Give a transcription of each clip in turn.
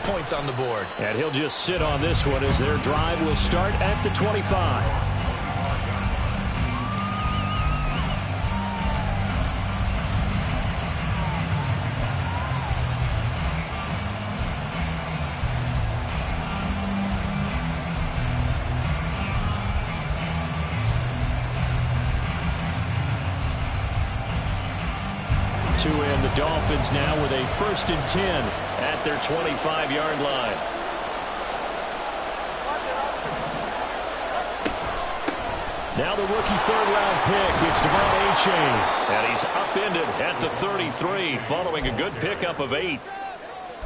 points on the board. And he'll just sit on this one as their drive will start at the 25. And the Dolphins now with a 1st and 10 at their 25-yard line. Now the rookie third-round pick. It's Devon Achane. And he's upended at the 33 following a good pickup of 8.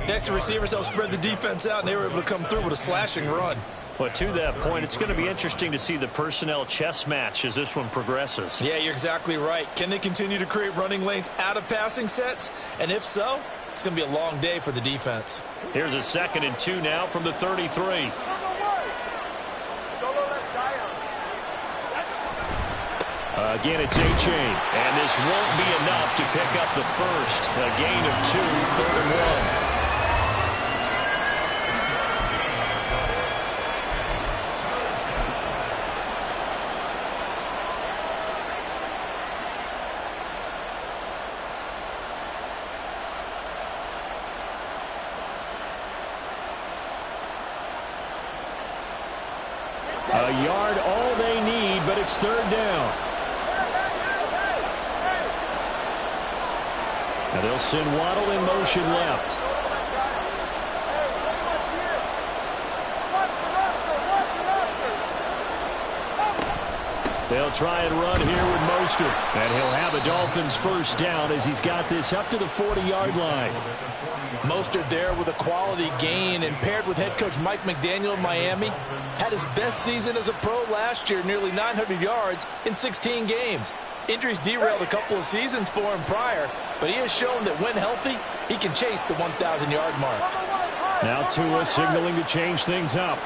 Next to receivers helped spread the defense out, and they were able to come through with a slashing run. But to that point, it's going to be interesting to see the personnel chess match as this one progresses. Yeah, you're exactly right. Can they continue to create running lanes out of passing sets? And if so, it's going to be a long day for the defense. Here's a 2nd and 2 now from the 33. Again, it's Achane. And this won't be enough to pick up the first. A gain of 2, 3rd and 1. A yard all they need, but it's 3rd down. Now they'll send Waddle in motion left. They'll try and run here with Mostert. And he'll have a Dolphins 1st down as he's got this up to the 40-yard line. Mostert there with a quality gain, and paired with head coach Mike McDaniel of Miami, had his best season as a pro last year, nearly 900 yards in 16 games. Injuries derailed a couple of seasons for him prior, but he has shown that when healthy, he can chase the 1,000-yard mark. Now Tua signaling to change things up.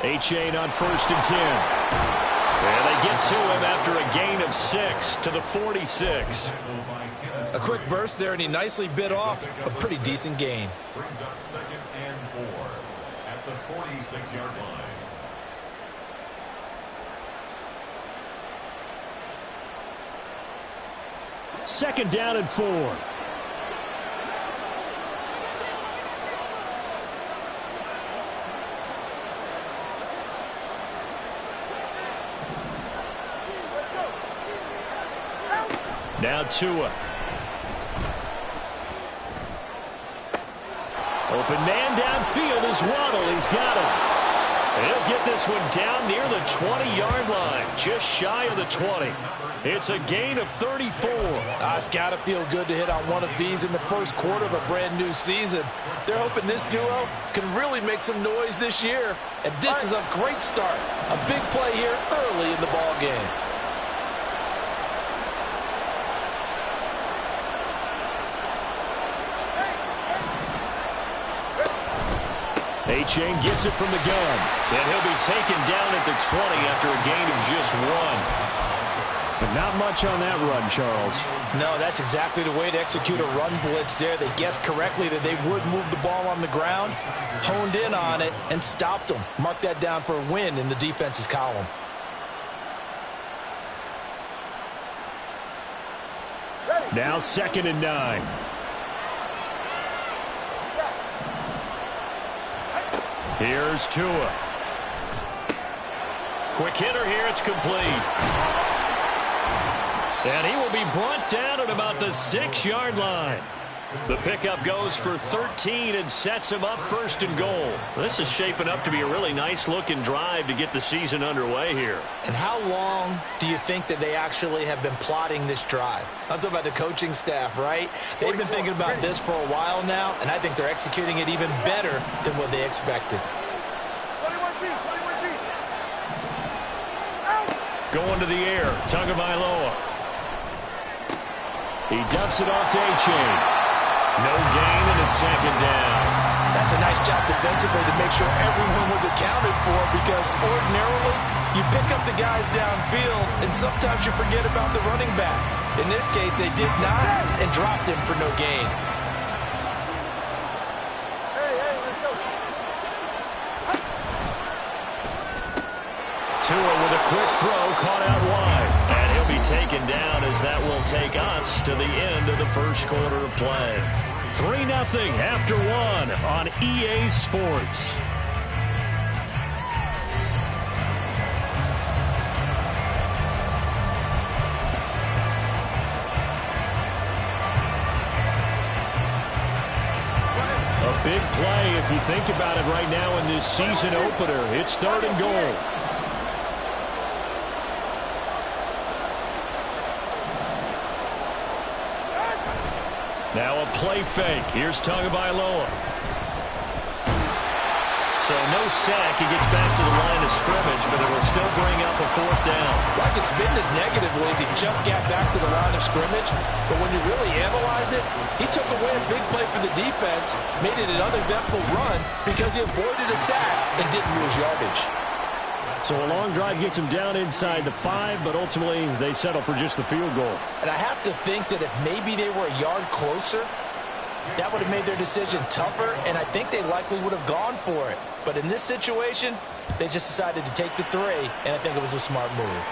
Achane on 1st and 10. And they get to him after a gain of 6 to the 46. A quick burst there, and he nicely bit off a pretty decent gain. Brings up 2nd and 4 at the 46-yard line. Second down and 4. Now Tua. Open man downfield is Waddle. He's got him. He'll get this one down near the 20-yard line, just shy of the 20. It's a gain of 34. It's got to feel good to hit on one of these in the first quarter of a brand-new season. They're hoping this duo can really make some noise this year, and this is a great start. A big play here early in the ball game. Achane gets it from the gun. And he'll be taken down at the 20 after a gain of just 1. But not much on that run, Charles. No, that's exactly the way to execute a run blitz there. They guessed correctly that they would move the ball on the ground, honed in on it, and stopped them. Mark that down for a win in the defense's column. Now 2nd and 9. Here's Tua. Quick hitter here. It's complete. And he will be brought down at about the 6-yard line. The pickup goes for 13 and sets him up 1st and goal. This is shaping up to be a really nice-looking drive to get the season underway here. And how long do you think that they actually have been plotting this drive? I'm talking about the coaching staff, right? They've been thinking about this for a while now, and I think they're executing it even better than what they expected. Going to the air, Tagovailoa. He dumps it off to Achane. No gain, and it's 2nd down. That's a nice job defensively to make sure everyone was accounted for, because ordinarily you pick up the guys downfield and sometimes you forget about the running back. In this case, they did not and dropped him for no gain. Tua with a quick throw, caught out wide. And he'll be taken down as that will take us to the end of the first quarter of play. 3-0 after 1 on EA Sports. A big play if you think about it right now in this season opener. It's 3rd and goal. Now a play fake. Here's Tagovailoa. So no sack. He gets back to the line of scrimmage, but it will still bring up a 4th down. Like it's been this negative, Liz. He just got back to the line of scrimmage. But when you really analyze it, he took away a big play for the defense, made it an uneventful run because he avoided a sack and didn't lose yardage. So a long drive gets him down inside the 5, but ultimately they settle for just the field goal. And I have to think that if maybe they were a yard closer, that would have made their decision tougher, and I think they likely would have gone for it. But in this situation, they just decided to take the 3, and I think it was a smart move.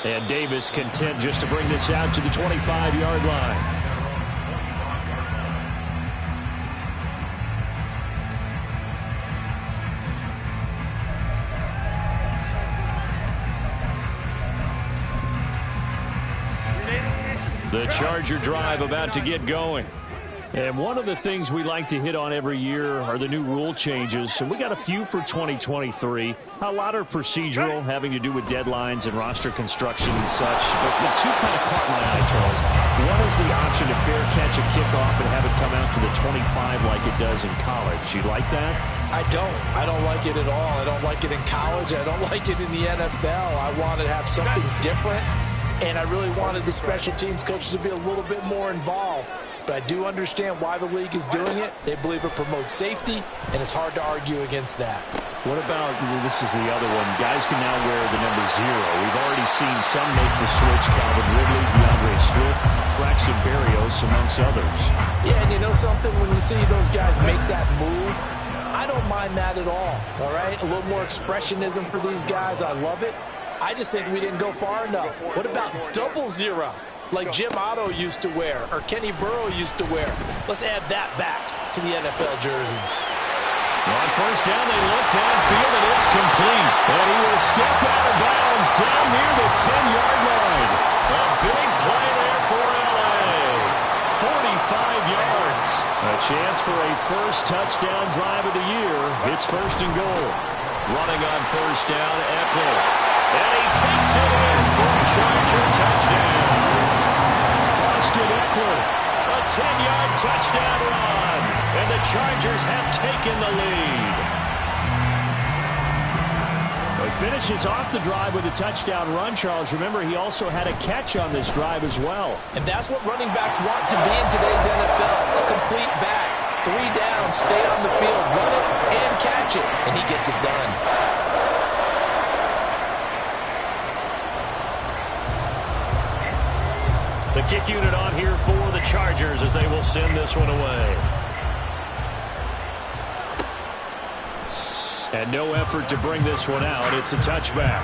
And Davis content just to bring this out to the 25-yard line. The Charger drive about to get going. And one of the things we like to hit on every year are the new rule changes. And we got a few for 2023. A lot are procedural, having to do with deadlines and roster construction and such. But the two kind of caught my eye, Charles. One is the option to fair catch a kickoff and have it come out to the 25 like it does in college. You like that? I don't. I don't like it at all. I don't like it in college. I don't like it in the NFL. I want to have something different. And I really wanted the special teams coaches to be a little bit more involved. But I do understand why the league is doing it. They believe it promotes safety, and it's hard to argue against that. What about, this is the other one, guys can now wear the number 0. We've already seen some make the switch, Calvin Ridley, DeAndre Swift, Braxton Berrios, amongst others. Yeah, and you know something? When you see those guys make that move, I don't mind that at all right? A little more expressionism for these guys. I love it. I just think we didn't go far enough. What about 00, like Jim Otto used to wear or Kenny Burrow used to wear? Let's add that back to the NFL jerseys. On first down, they look downfield, and it's complete. And he will step out of bounds down near the 10-yard line. A big play there for L.A. 45 yards. A chance for a first touchdown drive of the year. It's 1st and goal. Running on first down, Eckler. And he takes it in for a Charger touchdown. Austin Eckler, a 10-yard touchdown run. And the Chargers have taken the lead. He finishes off the drive with a touchdown run, Charles. Remember, he also had a catch on this drive as well. And that's what running backs want to be in today's NFL. A complete back. 3 down, stay on the field, run it, and catch it. And he gets it done. The kick unit on here for the Chargers as they will send this one away. And no effort to bring this one out. It's a touchback.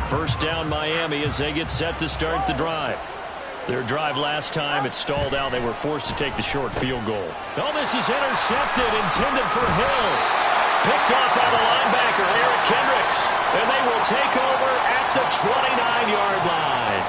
First down Miami as they get set to start the drive. Their drive last time, it stalled out. They were forced to take the short field goal. Oh, this is intercepted, intended for Hill. Picked off by the linebacker, Eric Kendricks. And they will take over at the 29-yard line.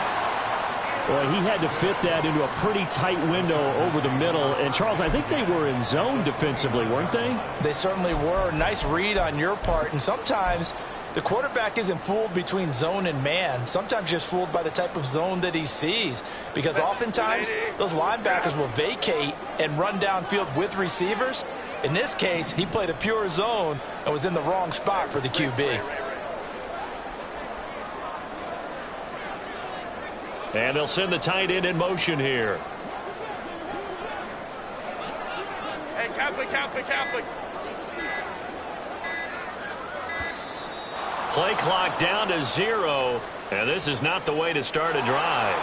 Well, he had to fit that into a pretty tight window over the middle. And, Charles, I think they were in zone defensively, weren't they? They certainly were. Nice read on your part. And sometimes The quarterback isn't fooled between zone and man. Sometimes just fooled by the type of zone that he sees. Because oftentimes, those linebackers will vacate and run downfield with receivers. In this case, he played a pure zone and was in the wrong spot for the QB. And they'll send the tight end in motion here. Hey, Catholic. Play clock down to 0, and this is not the way to start a drive.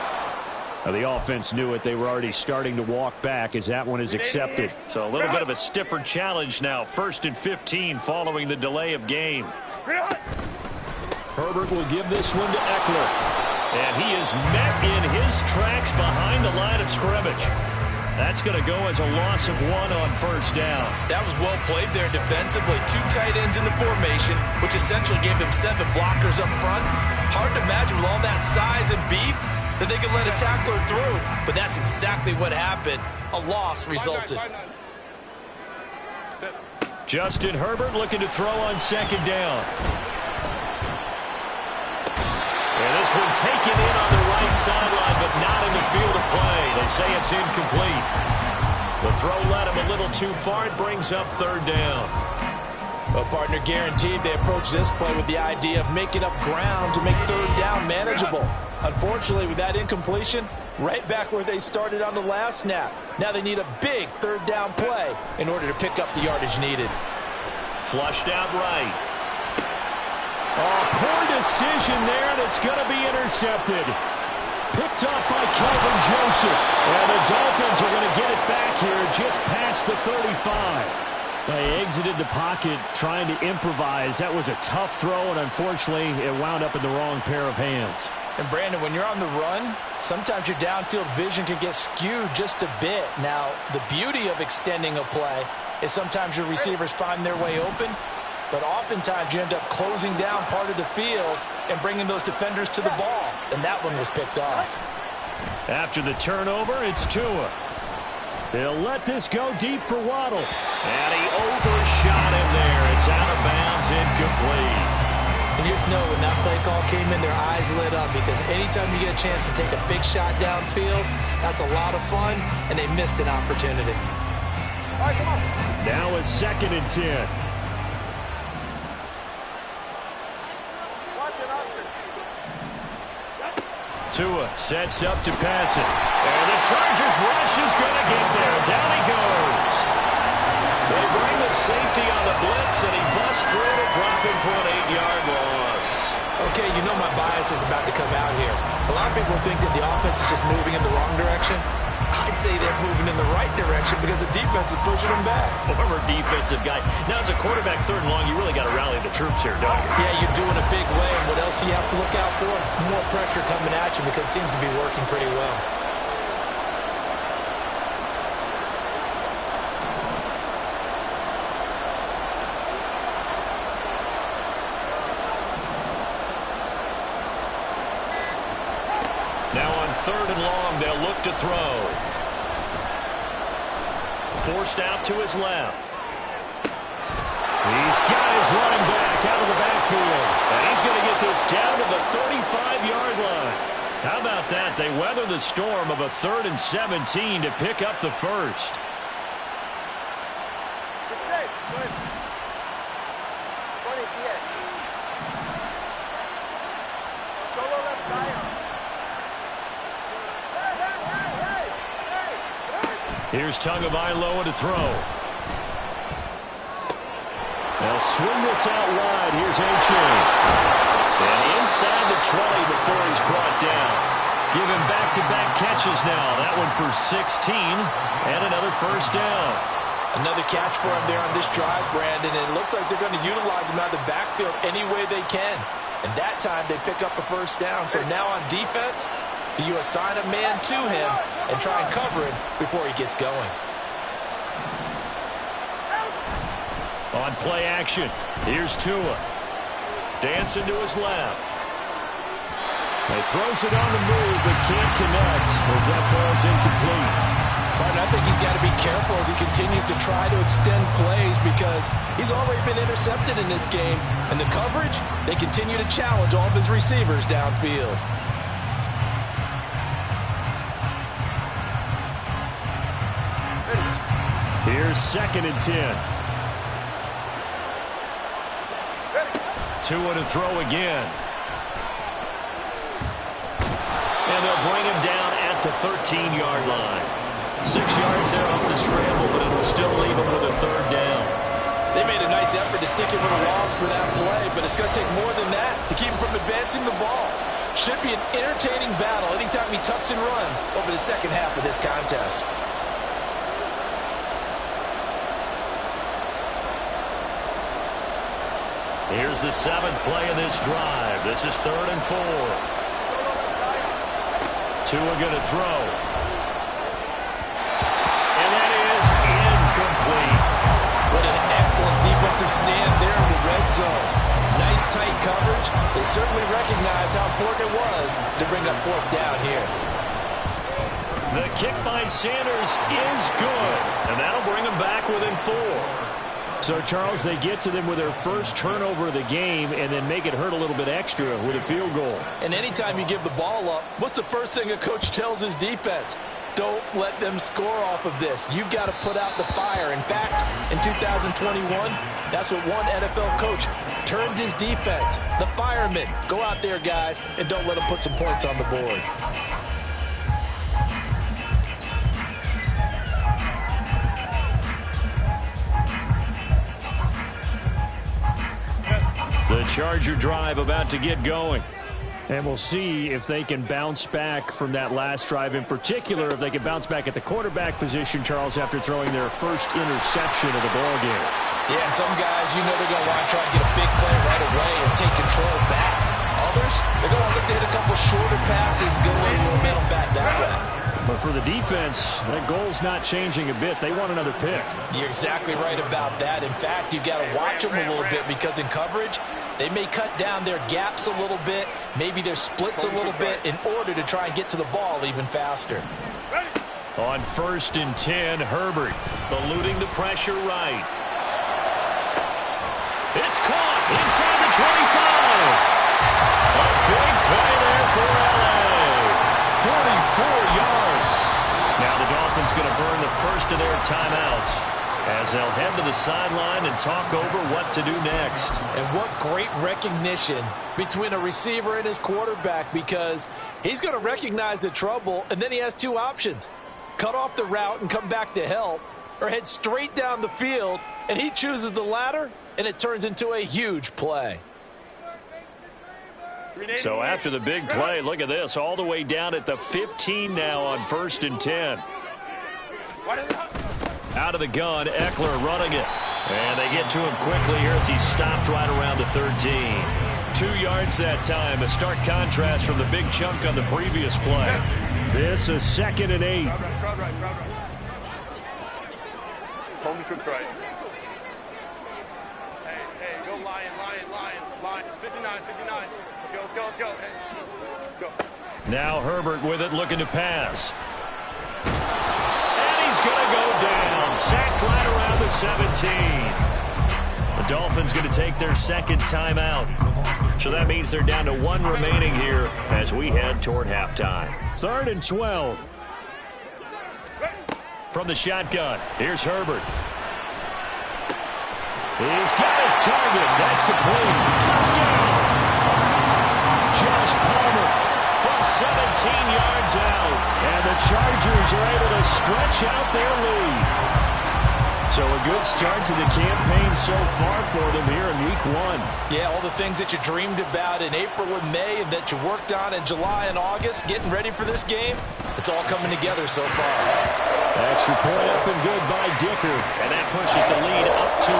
Now, the offense knew it. They were already starting to walk back as that one is accepted. So a little bit of a stiffer challenge now. 1st and 15 following the delay of game. Herbert will give this one to Eckler. And he is met in his tracks behind the line of scrimmage. That's going to go as a loss of 1 on 1st down. That was well played there defensively. 2 tight ends in the formation, which essentially gave him 7 blockers up front. Hard to imagine with all that size and beef that they could let a tackler through. But that's exactly what happened. A loss resulted. Justin Herbert looking to throw on 2nd down. And this one taken in on the right sideline, but not in the field of play. They say it's incomplete. The throw led him a little too far. It brings up 3rd down. Well, partner, guaranteed they approach this play with the idea of making up ground to make 3rd down manageable. Unfortunately, with that incompletion, right back where they started on the last snap. Now they need a big 3rd down play in order to pick up the yardage needed. Flushed out right. Oh, poor decision there, and it's going to be intercepted. Picked up by Kelvin Joseph. And the Dolphins are going to get it back here just past the 35. They exited the pocket trying to improvise. That was a tough throw, and unfortunately, it wound up in the wrong pair of hands. And Brandon, when you're on the run, sometimes your downfield vision can get skewed just a bit. Now, the beauty of extending a play is sometimes your receivers find their way open, but oftentimes you end up closing down part of the field and bringing those defenders to the ball. And that one was picked off. After the turnover, it's Tua. They'll let this go deep for Waddle. And he overshot him there. It's out of bounds, incomplete. And you just know when that play call came in, their eyes lit up, because anytime you get a chance to take a big shot downfield, that's a lot of fun, and they missed an opportunity. All right, come on. Now a 2nd and 10. Tua sets up to pass it. And the Chargers rush is going to get there. Down he goes. They bring the safety on the blitz, and he busts through to drop him for an 8-yard loss. Okay, you know my bias is about to come out here. A lot of people think that the offense is just moving in the wrong direction. I'd say they're moving in the right direction because the defense is pushing them back. Former defensive guy. Now, as a quarterback 3rd and long, you really got to rally the troops here, don't you? Yeah, you're doing a big way, and what else do you have to look out for? More pressure coming at you because it seems to be working pretty well. Now on 3rd and long, they'll look to throw. Forced out to his left. He's got his running back out of the backfield. And he's going to get this down to the 35-yard line. How about that? They weather the storm of a 3rd and 17 to pick up the 1st. Good save. Good. 20 TX. Solo left side. Here's Tagovailoa to throw. They'll swing this out wide. Here's A-Chain. And inside the 20 before he's brought down. Give him back-to-back catches now. That one for 16 and another 1st down. Another catch for him there on this drive, Brandon, and it looks like they're going to utilize him out of the backfield any way they can. And that time they pick up a 1st down. So now on defense, do you assign a man to him and try and cover him before he gets going? On play action, here's Tua. Dancing to his left. He throws it on the move, but can't connect as that falls incomplete. I think he's got to be careful as he continues to try to extend plays because he's already been intercepted in this game. And the coverage, they continue to challenge all of his receivers downfield. Here's 2nd and 10. Tua to throw again. And they'll bring him down at the 13-yard line. 6 yards there off the scramble, but it'll still leave him with a 3rd down. They made a nice effort to stick him with a loss for that play, but it's going to take more than that to keep him from advancing the ball. Should be an entertaining battle anytime he tucks and runs over the second half of this contest. Here's the 7th play of this drive. This is 3rd and 4. Tua going to throw. And that is incomplete. What an excellent defensive stand there in the red zone. Nice tight coverage. They certainly recognized how important it was to bring up 4th down here. The kick by Sanders is good. And that'll bring them back within 4. So, Charles, they get to them with their first turnover of the game and then make it hurt a little bit extra with a field goal. And anytime you give the ball up, what's the first thing a coach tells his defense? Don't let them score off of this. You've got to put out the fire. In fact, in 2021, that's what one NFL coach termed his defense. The firemen. Go out there, guys, and don't let them put some points on the board. The Charger drive about to get going. And we'll see if they can bounce back from that last drive. In particular, if they can bounce back at the quarterback position, Charles, after throwing their first interception of the ballgame. Yeah, some guys, you know they're going to want to try and get a big play right away and take control back. Others, they're going to look to hit a couple shorter passes, get a little momentum back that way. But for the defense, that goal's not changing a bit. They want another pick. You're exactly right about that. In fact, you've got to watch them a little bit because in coverage, they may cut down their gaps a little bit, maybe their splits a little bit in order to try and get to the ball even faster. On 1st and 10, Herbert eluding the pressure right. It's caught inside the 25. A big play there for LA. 44 yards. Now the Dolphins going to burn the first of their timeouts as they'll head to the sideline and talk over what to do next. And what great recognition between a receiver and his quarterback, because he's going to recognize the trouble, and then he has 2 options. Cut off the route and come back to help, or head straight down the field, and he chooses the latter, and it turns into a huge play. So after the big play, look at this, all the way down at the 15 now on 1st and 10. Out of the gun, Eckler running it. And they get to him quickly here as he stopped right around the 13. 2 yards that time, a stark contrast from the big chunk on the previous play. This is 2nd and 8. Hold the troops right. Hey, go Lion. 59. Let's go. Hey, let's go. Now Herbert with it, looking to pass. And he's going to go down. Sacked right around the 17. The Dolphins going to take their 2nd timeout. So that means they're down to 1 remaining here as we head toward halftime. 3rd and 12. From the shotgun, here's Herbert. He's got his target. That's complete. Touchdown. Josh Palmer from 17 yards out. And the Chargers are able to stretch out their lead. So a good start to the campaign so far for them here in Week 1. Yeah, all the things that you dreamed about in April and May and that you worked on in July and August, getting ready for this game, it's all coming together so far. Extra point up and good by Dicker. And that pushes the lead up to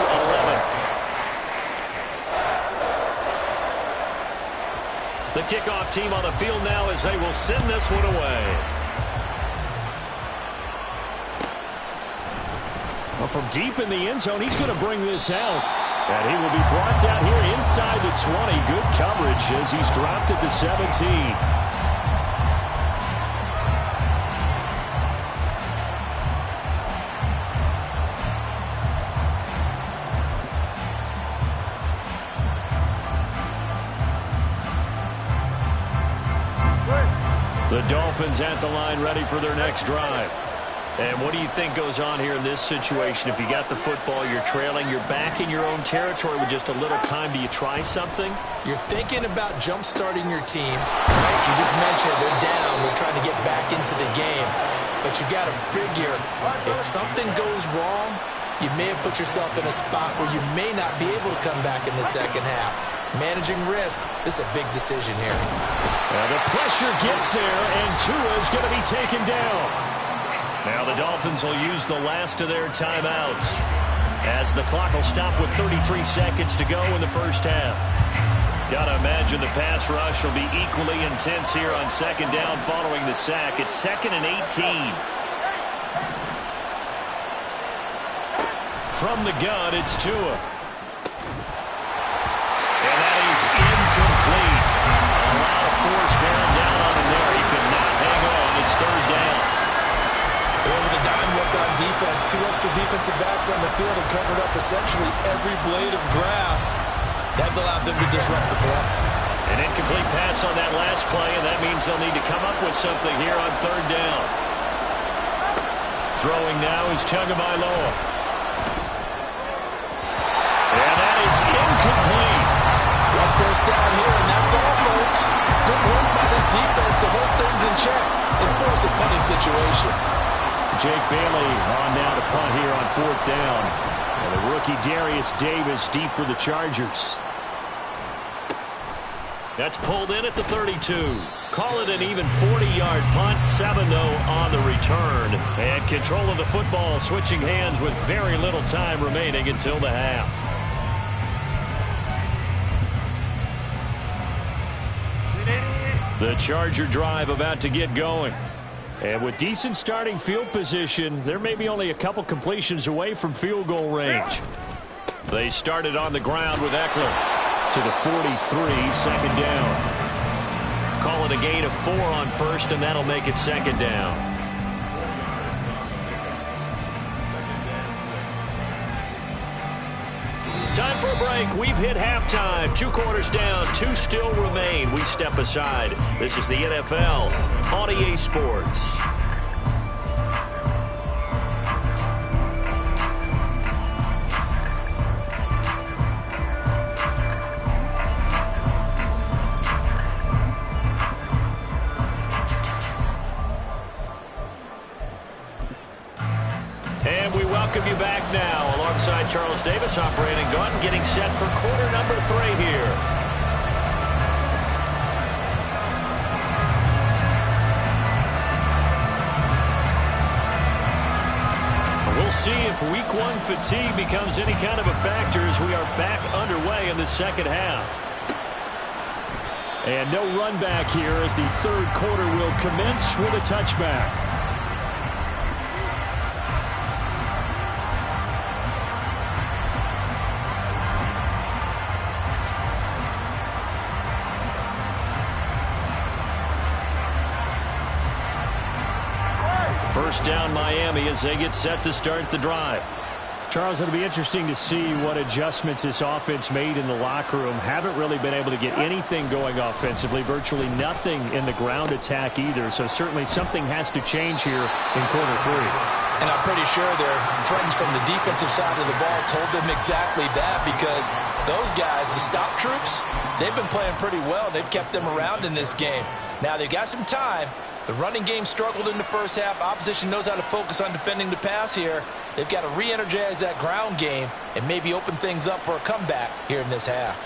11. The kickoff team on the field now as they will send this one away. Well, from deep in the end zone, he's going to bring this out. And he will be brought down here inside the 20. Good coverage as he's dropped at the 17. The Dolphins at the line ready for their next drive. And what do you think goes on here in this situation? If you got the football, you're trailing, you're back in your own territory with just a little time. Do you try something? You're thinking about jump-starting your team, right? You just mentioned they're down. They're trying to get back into the game. But you got to figure, if something goes wrong, you may have put yourself in a spot where you may not be able to come back in the second half. Managing risk, this is a big decision here. The pressure gets there, and Tua is going to be taken down. Now the Dolphins will use the last of their timeouts as the clock will stop with 33 seconds to go in the first half. Got to imagine the pass rush will be equally intense here on second down following the sack. It's 2nd and 18. From the gun, it's Tua. And that is incomplete. A lot of force bearing down on him there. He could not hang on. It's 3rd down. With a dime left on defense, 2 extra defensive backs on the field and covered up essentially every blade of grass. That allowed them to disrupt the play. An incomplete pass on that last play, and that means they'll need to come up with something here on 3rd down. Throwing now is Tagovailoa. And that is incomplete. One first down here, and that's all, folks. Good work by this defense to hold things in check and force a punting situation. Jake Bailey on now to punt here on 4th down. And the rookie Darius Davis deep for the Chargers. That's pulled in at the 32. Call it an even 40-yard punt, 7-0 on the return. And control of the football switching hands with very little time remaining until the half. The Charger drive about to get going. And with decent starting field position, there may be only a couple completions away from field goal range. They started on the ground with Eckler to the 43, 2nd down. Call it a gain of 4 on 1st, and that'll make it 2nd down. Time for a break. We've hit halftime. 2 quarters down. 2 still remain. We step aside. This is the NFL on EA Sports. And we welcome you back now alongside Charles Davis operating gun, getting set for quarter number 3 here. We'll see if week 1 fatigue becomes any kind of a factor as we are back underway in the second half. And no run back here as the 3rd quarter will commence with a touchback. First down Miami as they get set to start the drive. Charles, it'll be interesting to see what adjustments this offense made in the locker room. Haven't really been able to get anything going offensively, virtually nothing in the ground attack either. So certainly something has to change here in quarter 3. And I'm pretty sure their friends from the defensive side of the ball told them exactly that, because those guys, the stop troops, they've been playing pretty well. They've kept them around in this game. Now they've got some time. The running game struggled in the first half. Opposition knows how to focus on defending the pass here. They've got to re-energize that ground game and maybe open things up for a comeback here in this half.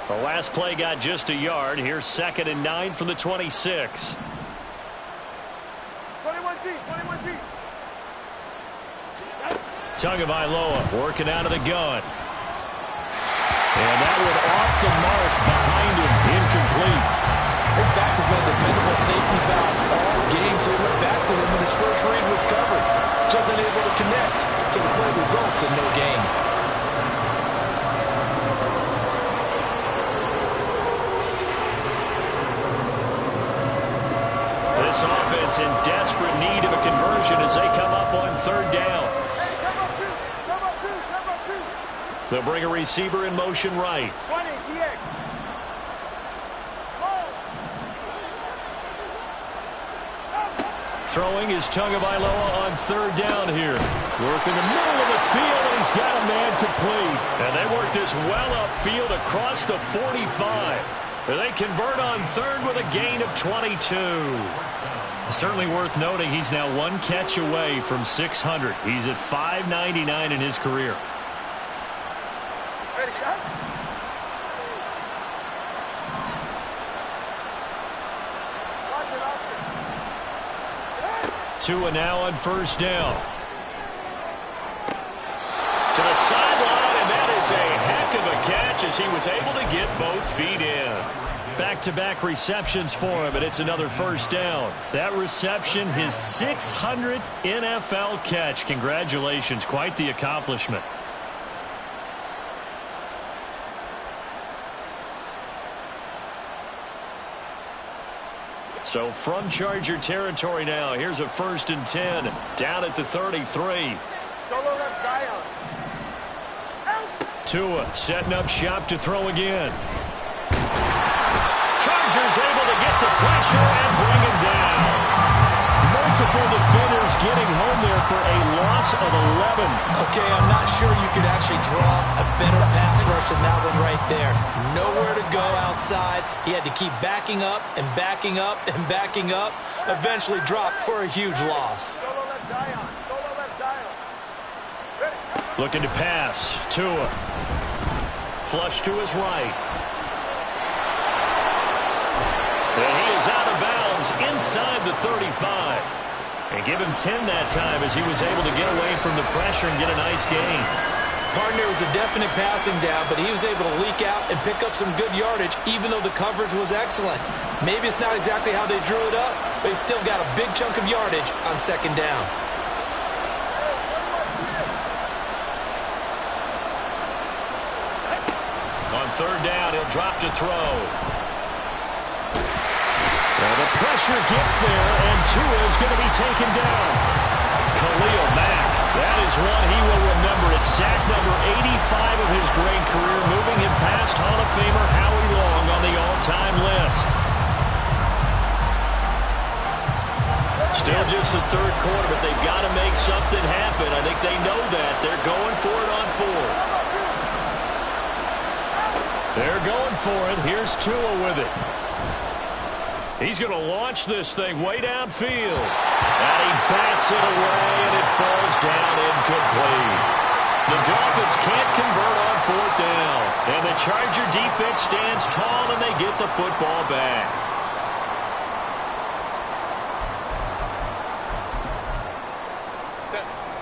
The last play got just a yard. Here's 2nd and 9 from the 26. 21G. Tagovailoa working out of the gun. And that one off the mark behind him. Incomplete. His back has been a dependable safety valve all game, so he went back to him when his first read was covered. Just unable to connect, so the play results in no gain. This offense in desperate need of a conversion as they come up on 3rd down. They'll bring a receiver in motion right. 20, TX. Throwing is Tagovailoa on third down here. Work in the middle of the field, and he's got a man complete. And they work this well upfield across the 45. They convert on third with a gain of 22. Certainly worth noting he's now one catch away from 600. He's at 599 in his career. Tua now on first down. To the sideline, and that is a heck of a catch as he was able to get both feet in. Back-to-back receptions for him, and it's another first down. That reception, his 600th NFL catch. Congratulations, quite the accomplishment. So from Charger territory now, here's a 1st and 10 down at the 33. Tua setting up shop to throw again. Chargers able to get the pressure and bring him down. Multiple defenders getting home there for a loss of 11. Okay, I'm not sure you could actually draw a better pass rush than that one right there. Nowhere to go outside. He had to keep backing up and backing up and backing up. Eventually dropped for a huge loss. Looking to pass. Tua. Flush to his right. And he is out of bounds inside the 35. And give him 10 that time as he was able to get away from the pressure and get a nice gain. Partner was a definite passing down, but he was able to leak out and pick up some good yardage, even though the coverage was excellent. Maybe it's not exactly how they drew it up, but he still got a big chunk of yardage on second down. On third down, he'll drop to throw. Well, the pressure gets there, and Tua is going to be taken down. Khalil Mack, that is one he will remember. It's sack number 85 of his great career, moving him past Hall of Famer Howie Long on the all-time list. Still just the third quarter, but they've got to make something happen. I think they know that. They're going for it on fourth. They're going for it. Here's Tua with it. He's going to launch this thing way downfield. And he bats it away, and it falls down incomplete. The Dolphins can't convert on fourth down. And the Charger defense stands tall, and they get the football back.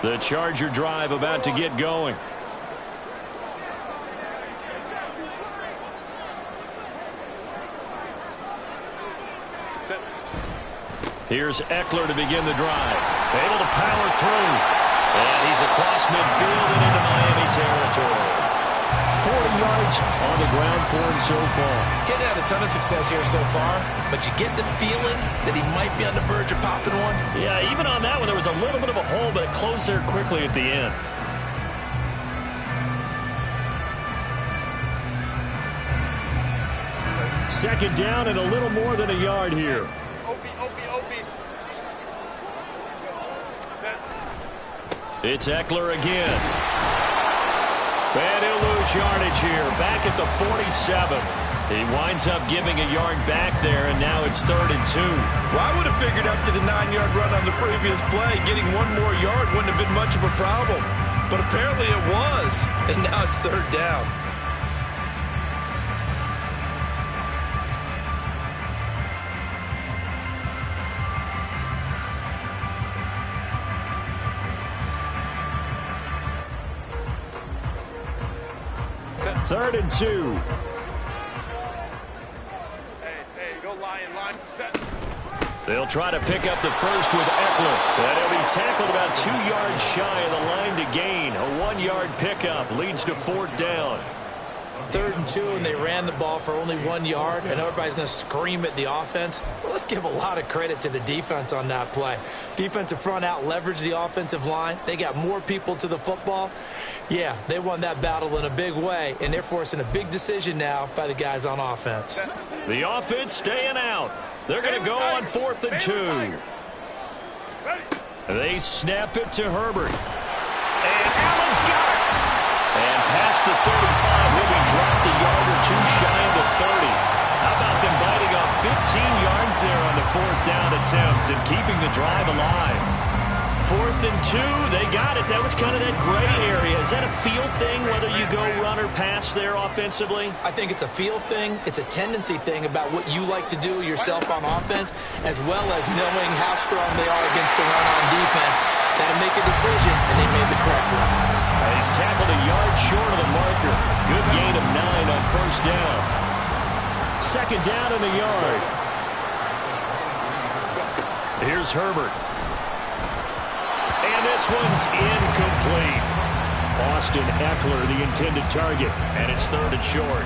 The Charger drive about to get going. Here's Eckler to begin the drive. Able to power through. And he's across midfield and into Miami territory. 40 yards on the ground for him so far. Getting had a ton of success here so far, but you get the feeling that he might be on the verge of popping one. Yeah, even on that one, there was a little bit of a hole, but it closed there quickly at the end. Second down and a little more than a yard here. It's Eckler again. And he'll lose yardage here. Back at the 47. He winds up giving a yard back there, and now it's 3rd and 2. Well, I would have figured up to the 9-yard run on the previous play. Getting one more yard wouldn't have been much of a problem. But apparently it was. And now it's 3rd down. Third and 2. Hey, go Lion, line, set. They'll try to pick up the first with Eckler. And he'll be tackled about 2 yards shy of the line to gain. A 1-yard pickup leads to 4th down. 3rd and 2, and they ran the ball for only 1 yard, and everybody's going to scream at the offense. Well, let's give a lot of credit to the defense on that play. Defensive front out leveraged the offensive line. They got more people to the football. Yeah, they won that battle in a big way, and they're forcing a big decision now by the guys on offense. The offense staying out. They're going to go on 4th and 2. They snap it to Herbert. And Allen's got it. And past the 35, he'll be dropped a yard or two shy of the 30. How about them biting off 15 yards there on the 4th down attempt and keeping the drive alive? 4th and 2, they got it. That was kind of that gray area. Is that a feel thing, whether you go run or pass there offensively? I think it's a feel thing. It's a tendency thing about what you like to do yourself on offense, as well as knowing how strong they are against the run on defense. Got to make a decision, and they made the correct one. He's tackled a yard short of the marker. Good gain of 9 on 1st down. 2nd down in the yard. Here's Herbert. And this one's incomplete. Austin Eckler, the intended target. And it's 3rd and short.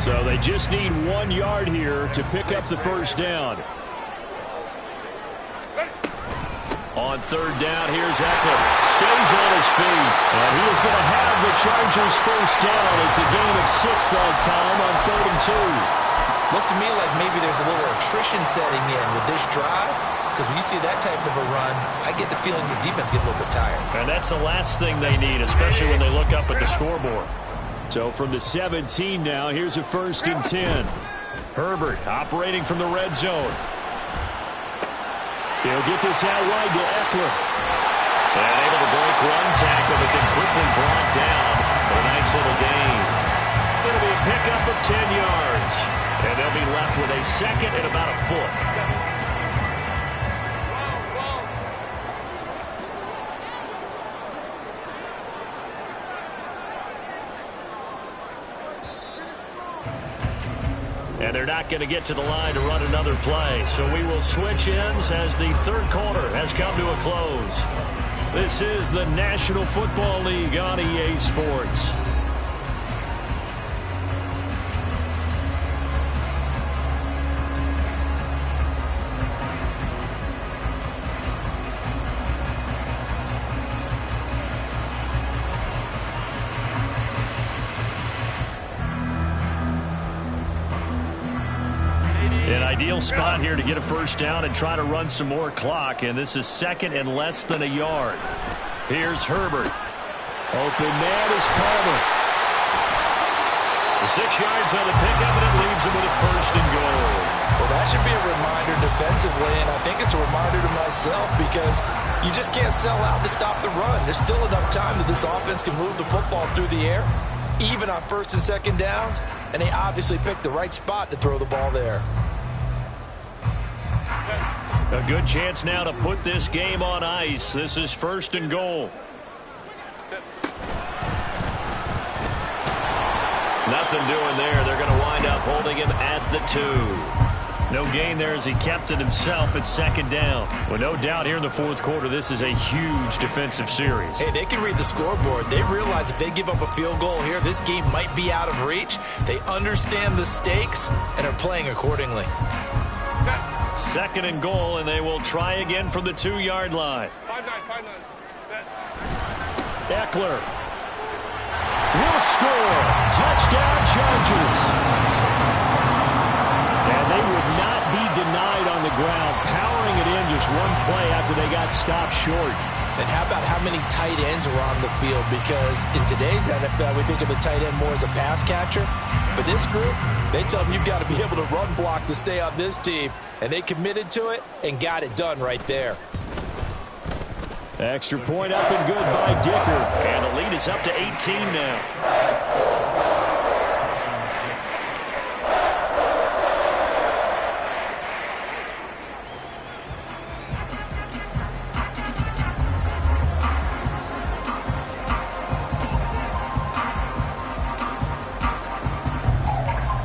So they just need 1 yard here to pick up the 1st down. On 3rd down, here's Eckler. Stays on his feet. And he is going to have the Chargers' 1st down. It's a gain of 6 that time on 3rd and 2. Looks to me like maybe there's a little attrition setting in with this drive, because when you see that type of a run, I get the feeling the defense get a little bit tired. And that's the last thing they need, especially when they look up at the scoreboard. So from the 17 now, here's a 1st and 10. Herbert operating from the red zone. He'll get this out wide to Eckler. And able to break one tackle, but then quickly brought down for a nice little gain. It'll be a pickup of 10 yards. And they'll be left with a 2nd and about a foot. And they're not going to get to the line to run another play. So we will switch ends as the 3rd quarter has come to a close. This is the National Football League on EA Sports. Ideal spot here to get a 1st down and try to run some more clock, and this is 2nd and less than a yard. Here's Herbert. Open man is Palmer. The 6 yards on the pickup, and it leaves him with a 1st and goal. Well, that should be a reminder defensively, and I think it's a reminder to myself, because you just can't sell out to stop the run. There's still enough time that this offense can move the football through the air, even on 1st and 2nd downs, and they obviously picked the right spot to throw the ball there. A good chance now to put this game on ice. This is 1st and goal. Nothing doing there. They're going to wind up holding him at the 2. No gain there as he kept it himself at 2nd down. Well, no doubt here in the 4th quarter, this is a huge defensive series. Hey, they can read the scoreboard. They realize if they give up a field goal here, this game might be out of reach. They understand the stakes and are playing accordingly. 2nd and goal, and they will try again from the 2-yard line. 5-9, 5-9. Eckler will score. Touchdown, Chargers. And they would not be denied on the ground, powering it in just one play after they got stopped short. And how about how many tight ends were on the field? Because in today's NFL, we think of the tight end more as a pass catcher. But this group, they tell them you've got to be able to run block to stay on this team. And they committed to it and got it done right there. Extra point up and good by Dicker. And the lead is up to 18 now.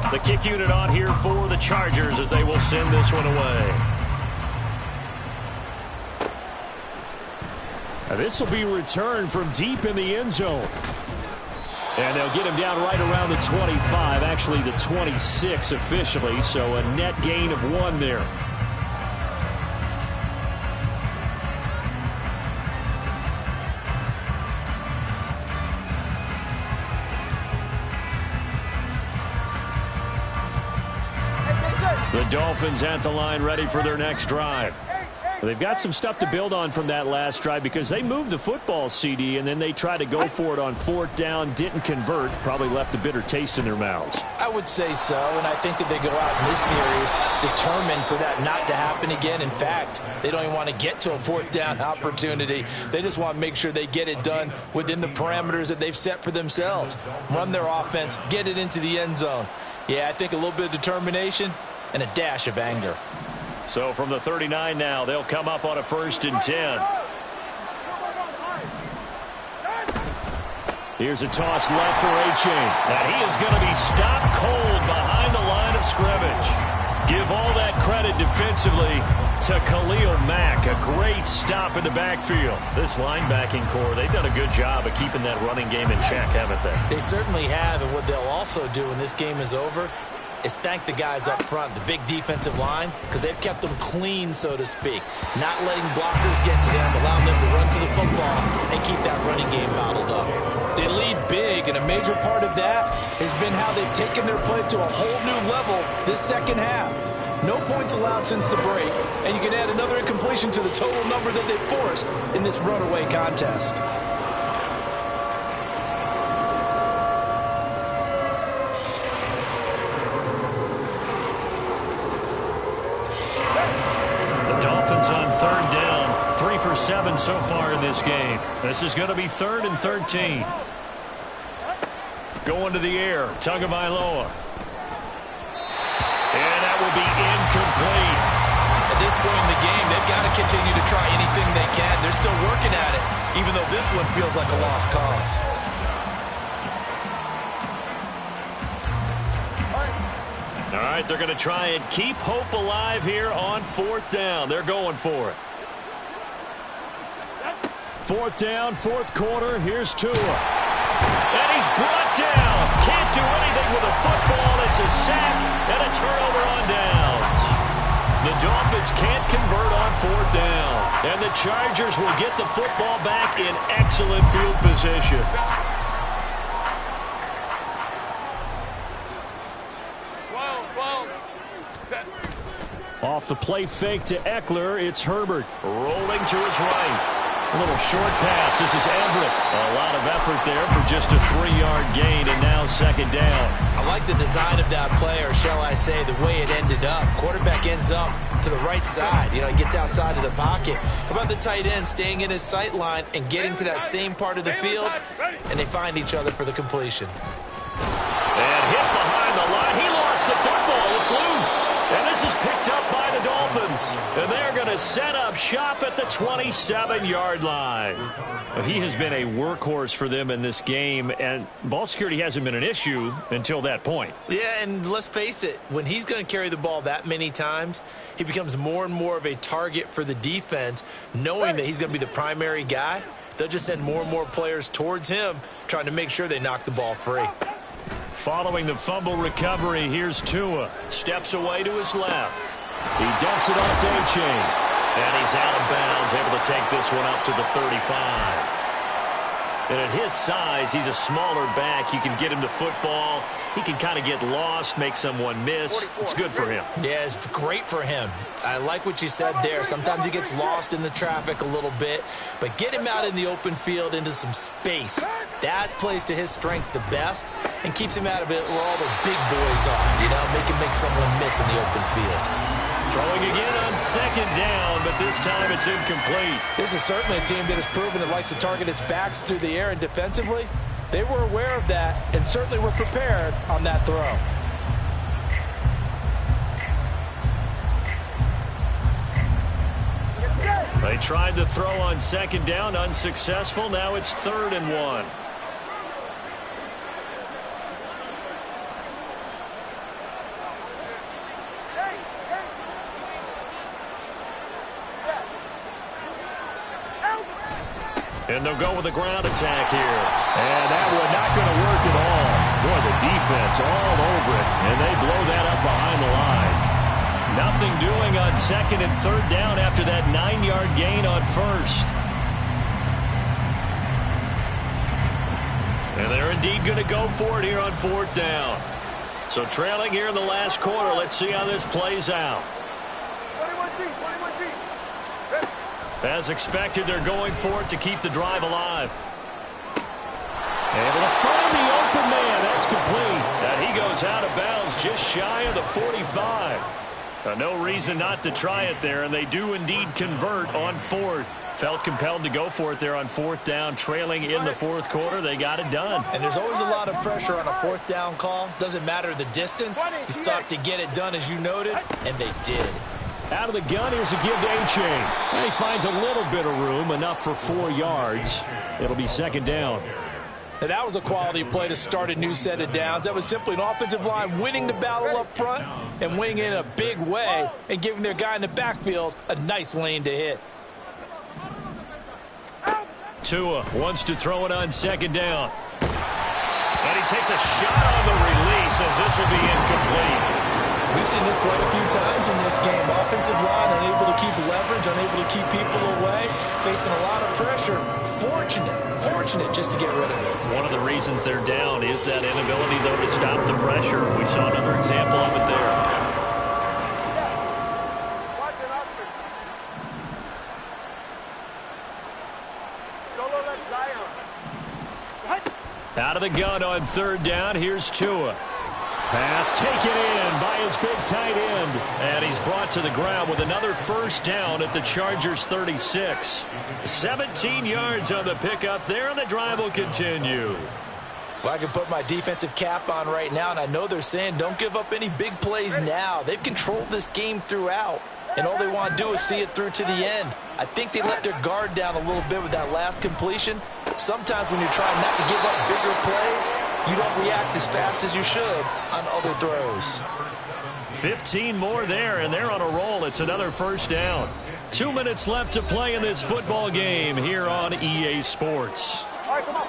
The kick unit on here for the Chargers as they will send this one away. Now this will be returned from deep in the end zone. And they'll get him down right around the 25, actually the 26 officially, so a net gain of 1 there. The Dolphins at the line ready for their next drive. They've got some stuff to build on from that last drive because they moved the football, CD, and then they tried to go for it on 4th down, didn't convert, probably left a bitter taste in their mouths. I would say so, and I think that they go out in this series determined for that not to happen again. In fact, they don't even want to get to a 4th down opportunity. They just want to make sure they get it done within the parameters that they've set for themselves. Run their offense, get it into the end zone. Yeah, I think a little bit of determination and a dash of anger. So from the 39 now, they'll come up on a 1st and 10. Here's a toss left for A-Chain. And he is going to be stopped cold behind the line of scrimmage. Give all that credit defensively to Khalil Mack. A great stop in the backfield. This linebacking core, they've done a good job of keeping that running game in check, haven't they? They certainly have, and what they'll also do when this game is over is thank the guys up front, the big defensive line, because they've kept them clean, so to speak. Not letting blockers get to them, allowing them to run to the football and keep that running game bottled up. They lead big, and a major part of that has been how they've taken their play to a whole new level this second half. No points allowed since the break, and you can add another incompletion to the total number that they've forced in this runaway contest. On 3rd down, 3 for 7 so far in this game. This is going to be 3rd and 13. Going to the air, Tagovailoa. And that will be incomplete. At this point in the game, they've got to continue to try anything they can. They're still working at it, even though this one feels like a lost cause. All right, they're going to try and keep hope alive here on 4th down. They're going for it. 4th down, 4th quarter. Here's Tua. And he's brought down. Can't do anything with a football. It's a sack and a turnover on downs. The Dolphins can't convert on 4th down. And the Chargers will get the football back in excellent field position. Off the play fake to Eckler, it's Herbert. Rolling to his right. A little short pass. This is Everett. A lot of effort there for just a 3-yard gain, and now 2nd down. I like the design of that play, or shall I say the way it ended up. Quarterback ends up to the right side. You know, he gets outside of the pocket. How about the tight end staying in his sight line and getting to that same part of the field, and they find each other for the completion. And hit behind the line. He lost the football. It's loose. And this is picked up by the Dolphins. And they're going to set up shop at the 27-yard line. He has been a workhorse for them in this game, and ball security hasn't been an issue until that point. Yeah, and let's face it, when he's going to carry the ball that many times, he becomes more and more of a target for the defense, knowing that he's going to be the primary guy. They'll just send more and more players towards him, trying to make sure they knock the ball free. Following the fumble recovery, here's Tua. Steps away to his left. He dumps it off to A-Chain. And he's out of bounds, able to take this one up to the 35. And at his size, he's a smaller back. You can get him to football. He can kind of get lost, make someone miss. It's good for him. Yeah, it's great for him. I like what you said there. Sometimes he gets lost in the traffic a little bit, but get him out in the open field into some space. That plays to his strengths the best and keeps him out of it where all the big boys are, you know, make someone miss in the open field. Throwing again on 2nd down, but this time it's incomplete. This is certainly a team that has proven it likes to target its backs through the air, and defensively, they were aware of that and certainly were prepared on that throw. They tried to throw on 2nd down, unsuccessful. Now it's 3rd and 1. And they'll go with a ground attack here. And that one not going to work at all. Boy, the defense all over it. And they blow that up behind the line. Nothing doing on 2nd and 3rd down after that 9-yard gain on 1st. And they're indeed going to go for it here on 4th down. So trailing here in the last quarter. Let's see how this plays out. 21G, 21G. As expected, they're going for it to keep the drive alive. Able to find the open man. That's complete. And he goes out of bounds just shy of the 45. No reason not to try it there, and they do indeed convert on fourth. Felt compelled to go for it there on fourth down, trailing in the fourth quarter. They got it done. And there's always a lot of pressure on a fourth down call. Doesn't matter the distance. You stop to get it done, as you noted, and they did. Out of the gun, here's a give to A-Chain. And he finds a little bit of room, enough for 4 yards. It'll be second down. Now, that was a quality play to start a new set of downs. That was simply an offensive line winning the battle up front and winning in a big way and giving their guy in the backfield a nice lane to hit. Tua wants to throw it on second down. And he takes a shot on the release as this will be incomplete. We've seen this quite a few times in this game. Offensive line unable to keep leverage, unable to keep people away, facing a lot of pressure. Fortunate just to get rid of it. One of the reasons they're down is that inability, though, to stop the pressure. We saw another example of it there. Watch it, Oxford. Solo left Zion. Out of the gun on third down. Here's Tua. Pass taken in by his big tight end. And he's brought to the ground with another first down at the Chargers' 36. 17 yards on the pickup there, and the drive will continue. Well, I can put my defensive cap on right now, and I know they're saying don't give up any big plays now. They've controlled this game throughout, and all they want to do is see it through to the end. I think they let their guard down a little bit with that last completion. Sometimes when you're trying not to give up bigger plays, you don't react as fast as you should on other throws. 15 more there, and they're on a roll. It's another first down. 2 minutes left to play in this football game here on EA Sports. All right, come on.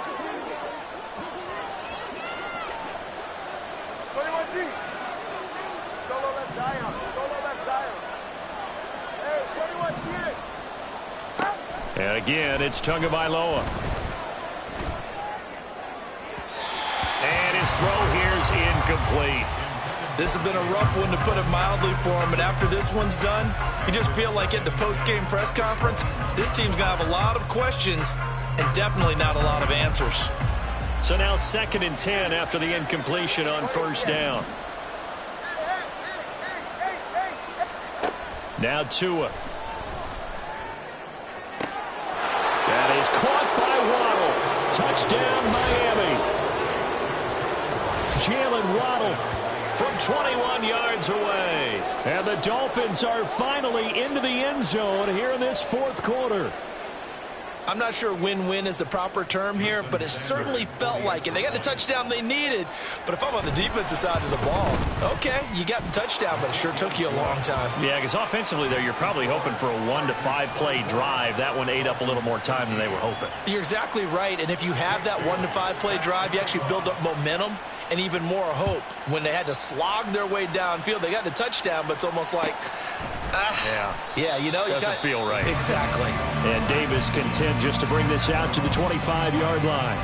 21G. Solo left Zion. Solo left Zion. Hey, 21G. And again, it's Tagovailoa. And his throw here's incomplete. This has been a rough one, to put it mildly, for him. But after this one's done, you just feel like at the post-game press conference, this team's going to have a lot of questions and definitely not a lot of answers. So now 2nd and 10 after the incompletion on first down. Now Tua. That is caught by Waddle. Touchdown, Miami. Jalen Waddle from 21 yards away. And the Dolphins are finally into the end zone here in this fourth quarter. I'm not sure win-win is the proper term here, but it certainly felt like it. They got the touchdown they needed, but if I'm on the defensive side of the ball, okay, you got the touchdown, but it sure took you a long time. Yeah, because offensively there, you're probably hoping for a 1 to 5 play drive. That one ate up a little more time than they were hoping. You're exactly right, and if you have that 1 to 5 play drive, you actually build up momentum and even more hope. When they had to slog their way downfield, they got the touchdown, but it's almost like, yeah, you know, doesn't feel right. Exactly. And Davis content just to bring this out to the 25-yard line.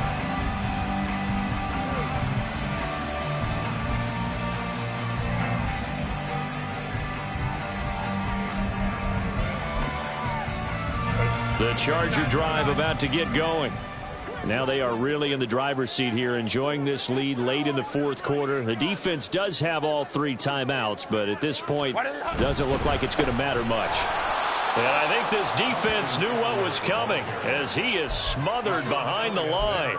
The Charger drive about to get going. Now they are really in the driver's seat here, enjoying this lead late in the fourth quarter. The defense does have all 3 timeouts, but at this point, doesn't look like it's going to matter much. And I think this defense knew what was coming as he is smothered behind the line.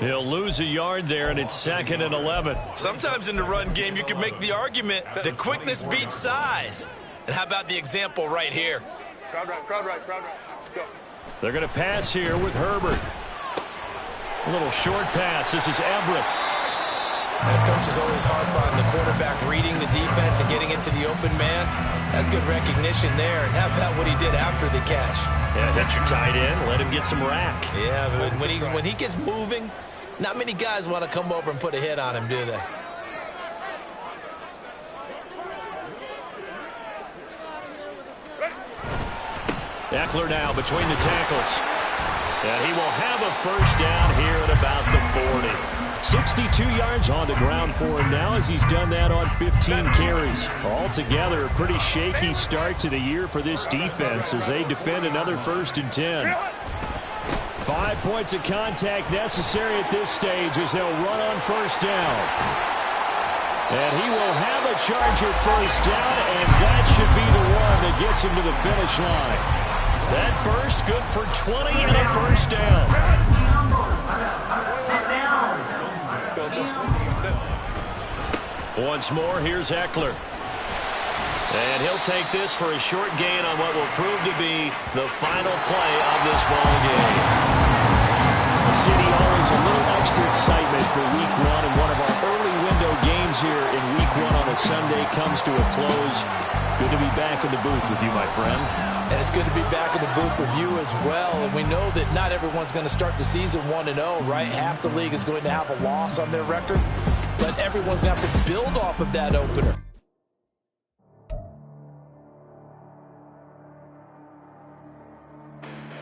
He'll lose a yard there, and it's 2nd and 11. Sometimes in the run game, you can make the argument that quickness beats size. And how about the example right here? Crowd right. Let's go. They're going to pass here with Herbert. A little short pass. This is Everett. And coach is always hard on the quarterback reading the defense and getting into the open man. That's good recognition there. And how about what he did after the catch? Yeah, hit your tight end. Let him get some rack. Yeah, but when he gets moving, not many guys want to come over and put a hit on him, do they? Eckler now between the tackles. And he will have a first down here at about the 40. 62 yards on the ground for him now as he's done that on 15 carries. Altogether, a pretty shaky start to the year for this defense as they defend another 1st and 10. 5 points of contact necessary at this stage as they'll run on 1st down. And he will have a Charger 1st down, and that should be the one that gets him to the finish line. That burst good for 20 and a 1st down. Once more, here's Eckler. And he'll take this for a short gain on what will prove to be the final play of this ball game. The city always a little extra excitement for Week 1, and one of our early window games here in Week 1 on a Sunday comes to a close. Good to be back in the booth with you, my friend. And it's good to be back in the booth with you as well. And we know that not everyone's going to start the season 1-0, right? Half the league is going to have a loss on their record. But everyone's going to have to build off of that opener.